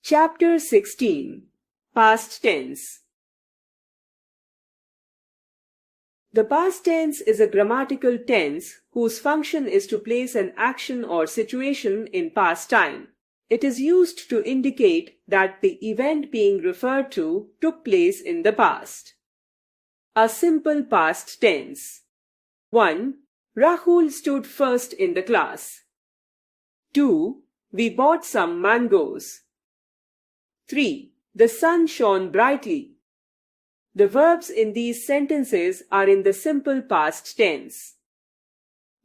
Chapter 16. Past Tense. The past tense is a grammatical tense whose function is to place an action or situation in past time. It is used to indicate that the event being referred to took place in the past. A simple past tense. 1. Rahul stood first in the class. 2. We bought some mangoes. 3. The sun shone brightly. The verbs in these sentences are in the simple past tense.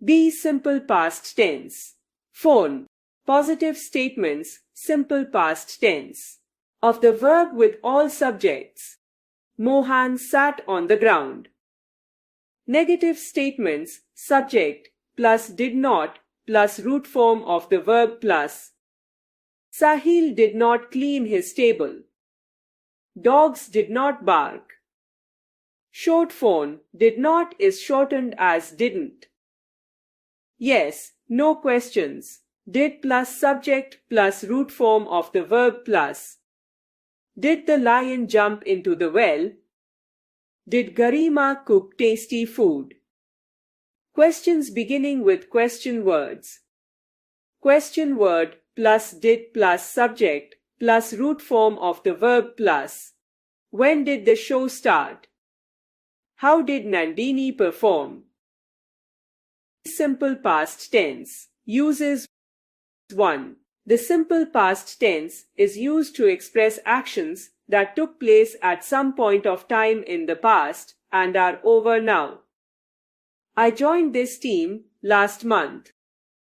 B. Simple past tense. Phone. Positive statements, simple past tense. Of the verb with all subjects. Mohan sat on the ground. Negative statements, subject plus did not plus root form of the verb plus. Sahil did not clean his table. Dogs did not bark. Short phone did not is shortened as didn't. Yes, no questions. Did plus subject plus root form of the verb plus. Did the lion jump into the well? Did Garima cook tasty food? Questions beginning with question words. Question word plus did plus subject plus root form of the verb plus. When did the show start? How did Nandini perform? Simple past tense. Uses 1. The simple past tense is used to express actions that took place at some point of time in the past and are over now. I joined this team last month.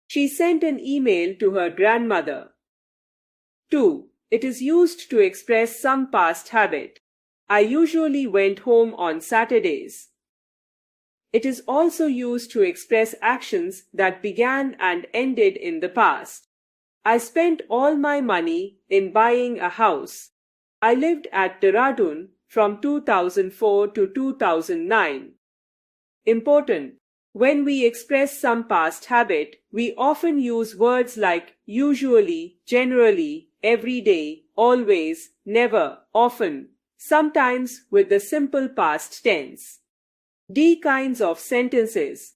She sent an email to her grandmother. 2. It is used to express some past habit. I usually went home on Saturdays. It is also used to express actions that began and ended in the past. I spent all my money in buying a house. I lived at Dehradun from 2004 to 2009. Important. When we express some past habit, we often use words like usually, generally, every day, always, never, often, sometimes with the simple past tense. D. Kinds of sentences.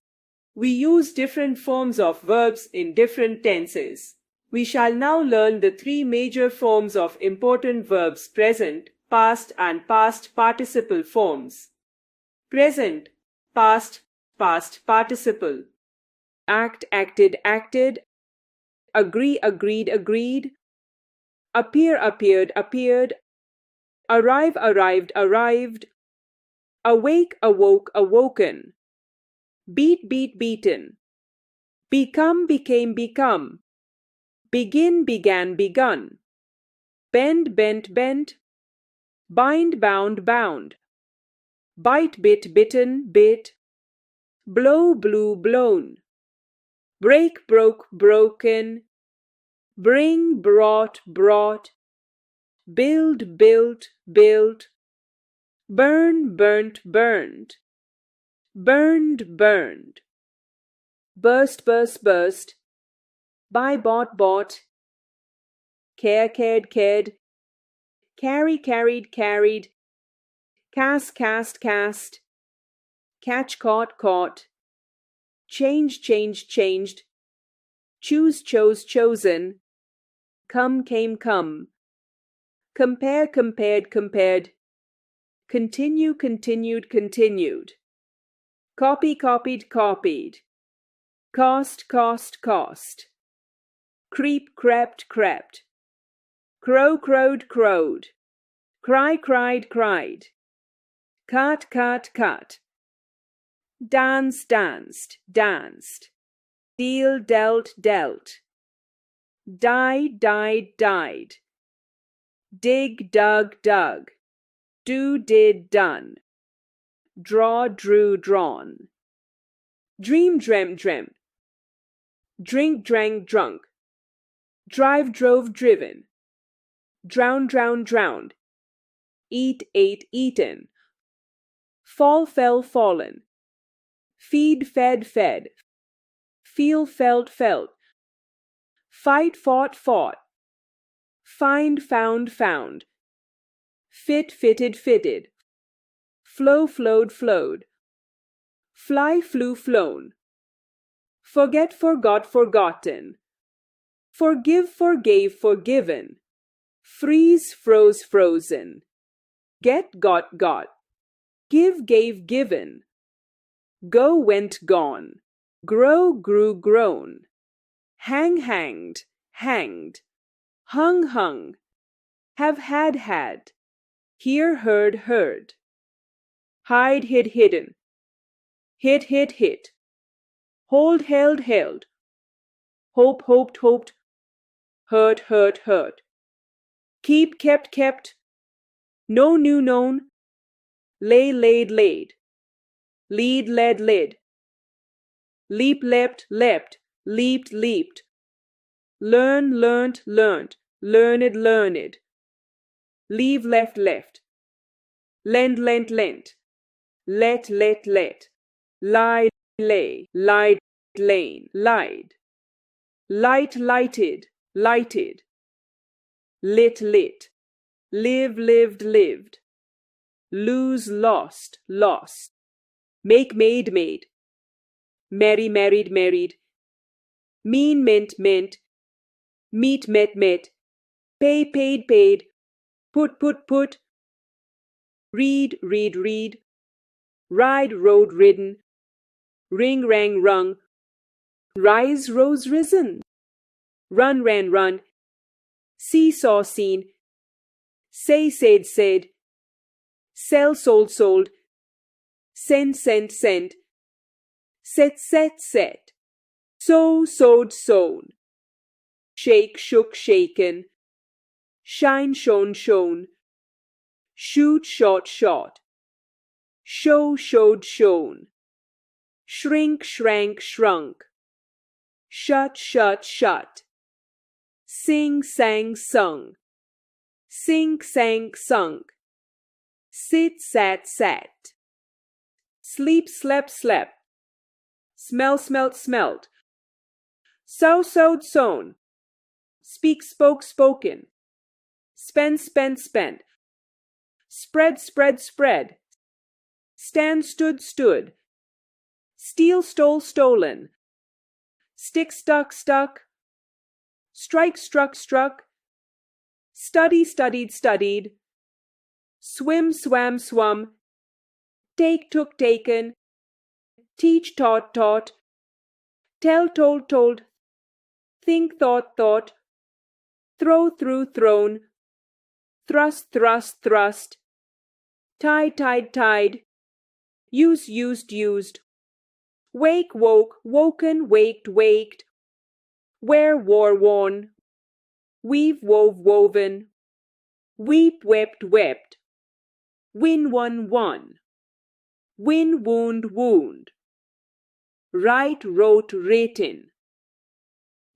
We use different forms of verbs in different tenses. We shall now learn the three major forms of important verbs: present, past, and past participle forms. Present, past, past participle. Act, acted, acted. Agree, agreed, agreed. Appear, appeared, appeared. Arrive, arrived, arrived. Awake, awoke, awoken. Beat, beat, beaten. Become, became, become. Begin, began, begun. Bend, bent, bent. Bind, bound, bound. Bite, bit, bitten, bit. Blow, blew, blown. Break, broke, broken. Bring, brought, brought. Build, built, built. Burn, burnt, burned. Burned, burned. Burst, burst, burst. Buy, bought, bought. Care, cared, cared. Carry, carried, carried. Cast, cast, cast. Catch, caught, caught. Change, changed, changed. Choose, chose, chosen. Come, came, come. Compare, compared, compared. Continue, continued, continued. Copy, copied, copied. Cost, cost, cost. Creep, crept, crept. Crow, crowed, crowed. Cry, cried, cried. Cut, cut, cut. Dance, danced, danced. Deal, dealt, dealt. Die, died, died. Dig, dug, dug. Do, did, done. Draw, drew, drawn. Dream, dreamt, dreamt. Drink, drank, drunk. Drive, drove, driven. Drown, drowned, drowned. Eat, ate, eaten. Fall, fell, fallen. Feed, fed, fed. Feel, felt, felt. Fight, fought, fought. Find, found, found. Fit, fitted, fitted. Flow, flowed, flowed. Fly, flew, flown. Forget, forgot, forgotten. Forgive, forgave, forgiven. Freeze, froze, frozen. Get, got, got. Give, gave, given. Go, went, gone. Grow, grew, grown. Hang, hanged, hanged. Hung, hung. Have, had. Hear, heard, heard. Hide, hid, hidden. Hit. Hold, held. Hope, hoped. Hurt. Keep, kept. Know, knew, known. Lay, laid. Lead, led. Leap, leapt. Leaped. Learn, learnt. Learned. Leave, left. Lend, lent. Let. Lie, lay. Lied, lain. Lied. Light, lighted. Lit. Live, lived. Lose, lost. Make, made. Merry, married. Mean, meant. Meet, met. Pay, paid. Put. Read. Ride, rode, ridden. Ring, rang, rung. Rise, rose, risen. Run, ran, run. See, saw, seen. Say, said. Sell, sold. Send, sent. Set. Sow, sowed, sown. Shake, shook, shaken. Shine, shone. Shoot, shot. Show, showed, shown. Shrink, shrank, shrunk. Shut, shut. Sing, sang, sung. Sink, sank, sunk. Sit, sat. Sleep, slept. Smell, smelt. Sow, sowed, sown. Speak, spoke, spoken. Spend, spent. Spread, spread. Stand, stood. Steal, stole, stolen. Stick, stuck. Strike, struck. Study, studied. Swim, swam. Take, took, taken. Teach, taught. Tell, told. Think, thought. Throw, thrown. Thrust. Tied. Use, used. Wake, woken, waked. Wear, wore, worn. Weave, woven. Weep, wept. Win, won. Win, wound. Write, wrote, written.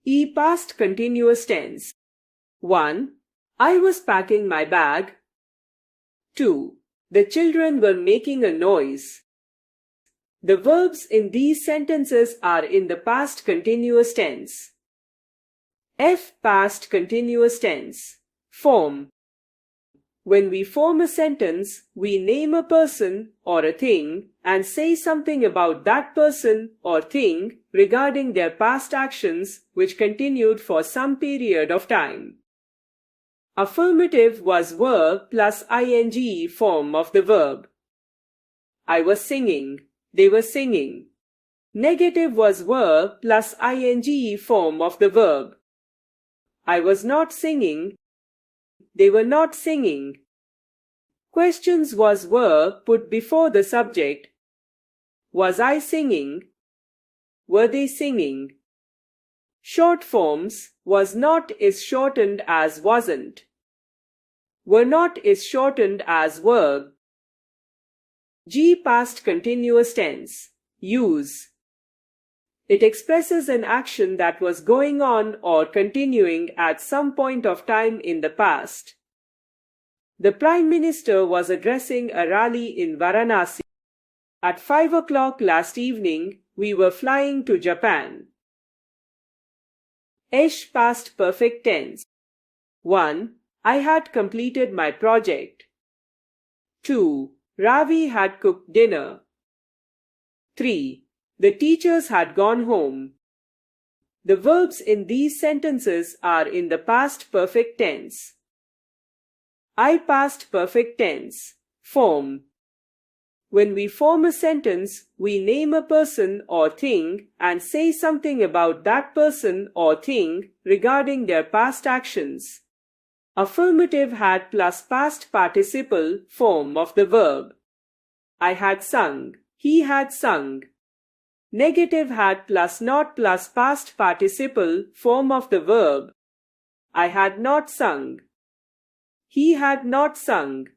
E past continuous tense. 1. I was packing my bag. 2. The children were making a noise. The verbs in these sentences are in the past continuous tense. F. Past continuous tense. Form. When we form a sentence, we name a person or a thing and say something about that person or thing regarding their past actions which continued for some period of time. Affirmative was verb plus ing form of the verb. I was singing. They were singing. Negative was verb plus ing form of the verb. I was not singing. They were not singing. Questions was verb put before the subject. Was I singing? Were they singing? Short forms was not is shortened as wasn't. Were not is shortened as were. G past continuous tense. Use. It expresses an action that was going on or continuing at some point of time in the past. The Prime Minister was addressing a rally in Varanasi. At 5 o'clock last evening, we were flying to Japan. Ish past perfect tense. 1. I had completed my project. 2. Ravi had cooked dinner. 3. The teachers had gone home. The verbs in these sentences are in the past perfect tense. I past perfect tense. Form. When we form a sentence, we name a person or thing and say something about that person or thing regarding their past actions. Affirmative had plus past participle form of the verb. I had sung. He had sung. Negative had plus not plus past participle form of the verb. I had not sung. He had not sung.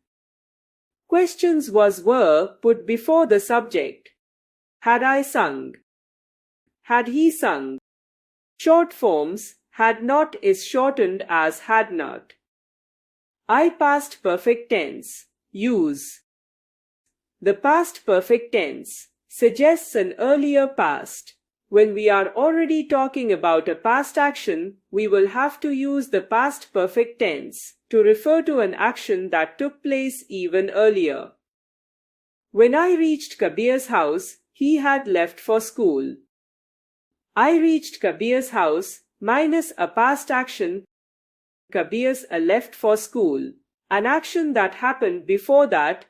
Questions were put before the subject. Had I sung? Had he sung? Short forms had not is shortened as had not. I past perfect tense. Use. The past perfect tense suggests an earlier past. When we are already talking about a past action, we will have to use the past perfect tense to refer to an action that took place even earlier. When I reached Kabir's house, he had left for school. I reached Kabir's house minus a past action, Kabir's left for school. An action that happened before that